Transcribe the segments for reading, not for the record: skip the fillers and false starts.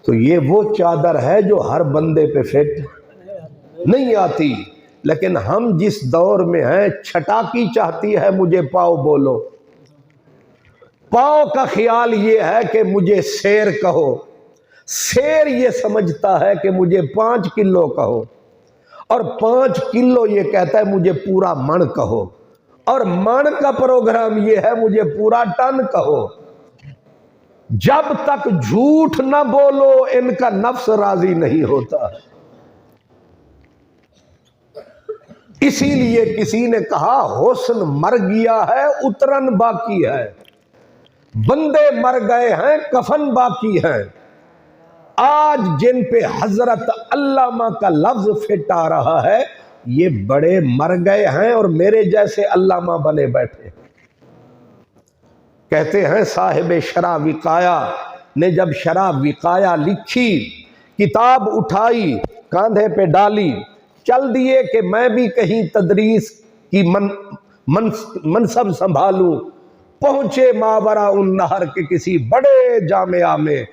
तो ये वो चादर है जो हर बंदे पे फिट नहीं आती। लेकिन हम जिस दौर में हैं, छटाकी चाहती है मुझे पाओ बोलो, पाओ का ख्याल ये है कि मुझे शेर कहो, शेर ये समझता है कि मुझे 5 किलो कहो, और 5 किलो ये कहता है मुझे पूरा मण कहो, और मण का प्रोग्राम ये है मुझे पूरा टन कहो। जब तक झूठ ना बोलो इनका नफ्स राजी नहीं होता। इसीलिए किसी ने कहा हुस्न मर गया है उतरन बाकी है, बंदे मर गए हैं कफन बाकी है। आज जिन पे हजरत अल्लामा का लफ्ज फिट आ रहा है ये बड़े मर गए हैं और मेरे जैसे अल्लामा बने बैठे। कहते हैं साहिब शरा विकाया ने जब शरा विकाया लिखी, किताब उठाई कांधे पे डाली, चल दिए कि मैं भी कहीं तदरीस की मनसब संभालूं। पहुंचे मावरा उन नहर के किसी बड़े जामिया में,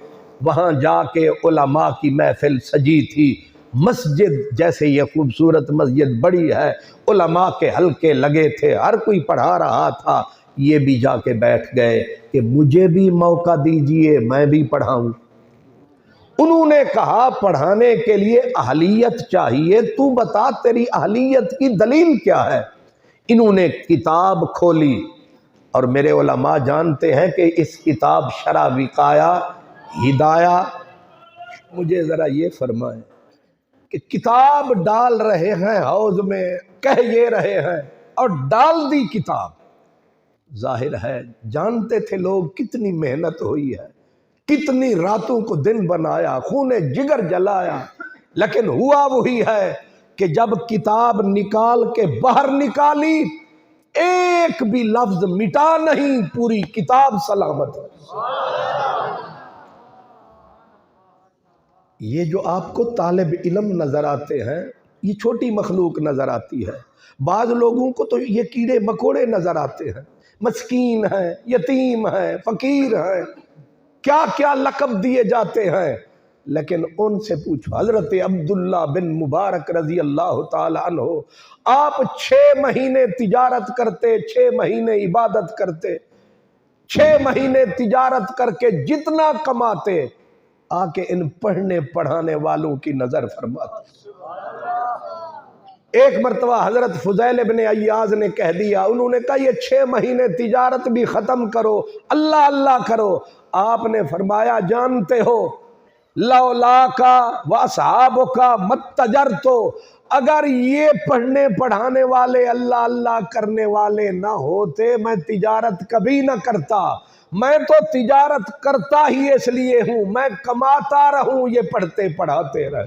वहां जाके उलमा की महफिल सजी थी। मस्जिद जैसे ये खूबसूरत मस्जिद बड़ी है, उलमा के हल्के लगे थे, हर कोई पढ़ा रहा था। ये भी जाके बैठ गए कि मुझे भी मौका दीजिए मैं भी पढ़ाऊं। उन्होंने कहा पढ़ाने के लिए अहलियत चाहिए, तू बता तेरी अहलियत की दलील क्या है। इन्होंने किताब खोली और मेरे उलमा जानते हैं कि इस किताब शरा विकाया हिदाया, मुझे जरा ये फरमाए कि किताब डाल रहे हैं हौज में, कह ये रहे हैं और डाल दी किताब। जाहिर है जानते थे लोग कितनी मेहनत हुई है, कितनी रातों को दिन बनाया, खूने जिगर जलाया, लेकिन हुआ वही है कि जब किताब निकाल के बाहर निकाली एक भी लफ्ज मिटा नहीं, पूरी किताब सलामत है। ये जो आपको तालिब इल्म नजर आते हैं ये छोटी मखलूक नजर आती है, बाज लोगों को तो ये कीड़े मकोड़े नजर आते हैं, मस्कीन है, यतीम है, फकीर है, क्या क्या लक़ब दिए जाते हैं। लेकिन उनसे पूछो, हजरत अब्दुल्ला बिन मुबारक रजी अल्लाह ताला अन्हो, आप 6 महीने तिजारत करते, 6 महीने इबादत करते, 6 महीने तिजारत करके जितना कमाते, आके इन पढ़ने पढ़ाने वालों की नजर फरमाते। एक मरतबा हजरत फुज़ैल इब्न अय्याज ने कह दिया, उन्होंने कहा ये 6 महीने तिजारत भी खत्म करो, अल्लाह अल्लाह करो। आपने फरमाया जानते हो लौला का वसाब का मत्तजर, तो अगर ये पढ़ने पढ़ाने वाले अल्लाह अल्लाह करने वाले ना होते मैं तिजारत कभी ना करता। मैं तो तिजारत करता ही इसलिए हूं, मैं कमाता रहूं ये पढ़ते पढ़ाते रहे।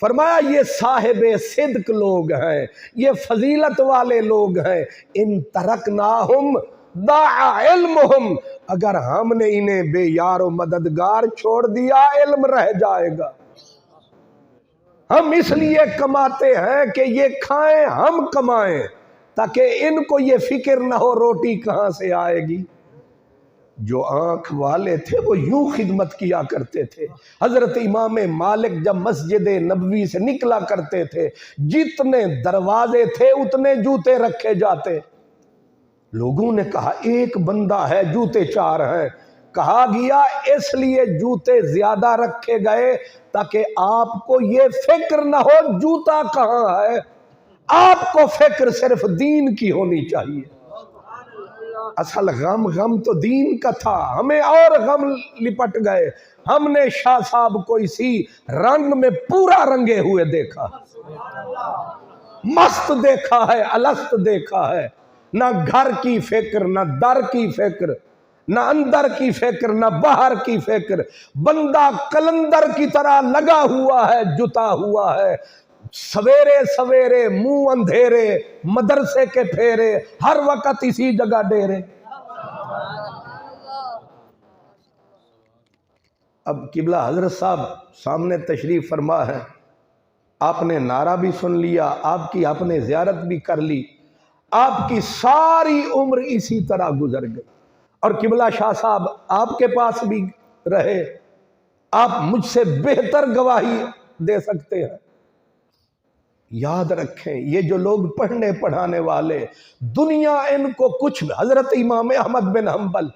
फरमाया ये साहिबे सिद्क लोग हैं, ये फजीलत वाले लोग हैं। इन तरकनाहुम दाअ इल्मुहुम, अगर हमने इन्हें बेयार मददगार छोड़ दिया इल्म रह जाएगा। हम इसलिए कमाते हैं कि ये खाएं हम कमाएं, ताकि इनको ये फिक्र ना हो रोटी कहां से आएगी। जो आंख वाले थे वो यूं खिदमत किया करते थे। हजरत इमाम मालिक जब मस्जिद नबवी से निकला करते थे, जितने दरवाजे थे उतने जूते रखे जाते। लोगों ने कहा एक बंदा है जूते 4 हैं। कहा गया इसलिए जूते ज्यादा रखे गए ताकि आपको ये फिक्र ना हो जूता कहां है, आपको फिक्र सिर्फ दीन की होनी चाहिए। असल गम तो दीन का था, हमें और गम लिपट गए। हमने शाह साहब को इसी रंग में पूरा रंगे हुए देखा, मस्त देखा है, अलस्त देखा है। ना घर की फिक्र, ना दर की फिक्र, ना अंदर की फिक्र, ना बाहर की फिक्र। बंदा कलंदर की तरह लगा हुआ है, जुता हुआ है। सवेरे सवेरे मुंह अंधेरे, मदरसे के फेरे, हर वक्त इसी जगह डेरे। अब किबला हजरत साहब सामने तशरीफ फरमा है, आपने नारा भी सुन लिया, आपकी आपने जियारत भी कर ली, आपकी सारी उम्र इसी तरह गुजर गई। और किबला शाह साहब आपके पास भी रहे, आप मुझसे बेहतर गवाही दे सकते हैं। याद रखें, ये जो लोग पढ़ने पढ़ाने वाले, दुनिया इनको कुछ, हजरत इमाम अहमद बिन हम्बल,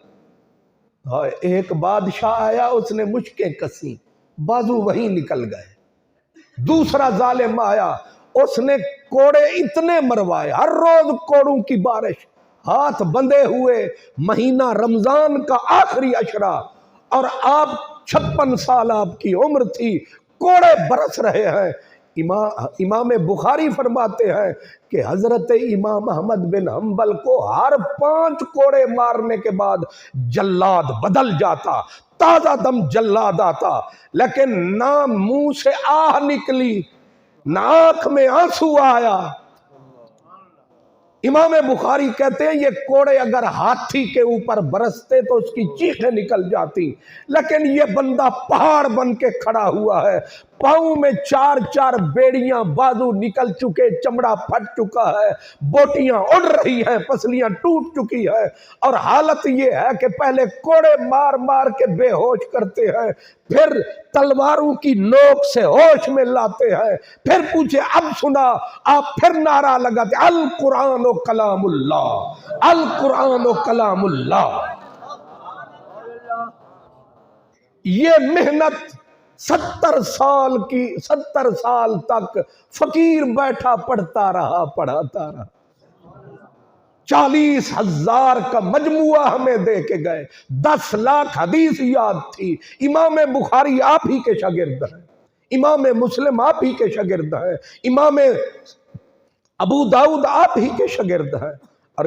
एक बादशाह आया, उसने मुश्कें कसी, बाजू वहीं निकल गए। दूसरा जालिम आया, उसने कोड़े इतने मरवाए, हर रोज कोड़ों की बारिश, हाथ बंधे हुए, महीना रमजान का आखिरी अशरा, और आप 56 साल आपकी उम्र थी, कोड़े बरस रहे हैं। इमाम बुखारी फरमाते हैं कि हजरत इमाम अहमद बिन हम्बल को हर 5 कोड़े मारने के बाद जल्लाद बदल जाता, ताजा दम जल्लाद आता, लेकिन ना मुंह से आह निकली, ना आंख में आंसू आया। इमाम बुखारी कहते हैं ये कोड़े अगर हाथी के ऊपर बरसते तो उसकी चीखें निकल जाती, लेकिन ये बंदा पहाड़ बन के खड़ा हुआ है, पाँव में 4-4 बेड़ियां, बाजू निकल चुके, चमड़ा फट चुका है, बोटियां उड़ रही हैं, पसलियां टूट चुकी है, और हालत ये है कि पहले कोड़े मार मार के बेहोश करते हैं, फिर तलवारों की नोक से होश में लाते हैं, फिर पूछे अब सुना, आप फिर नारा लगाते, अल कुरान व कलामुल्लाह, अल कुरान व कलामुल्लाह। ये मेहनत 70 साल की, 70 साल तक फकीर बैठा पढ़ता रहा, पढ़ाता रहा। 40,000 का मजमुआ हमें दे के गए, 10 लाख हदीस याद थी। इमाम बुखारी आप ही के शागिर्द हैं, इमाम मुस्लिम आप ही के शागिर्द हैं, इमाम अबू दाऊद आप ही के शागिर्द हैं, और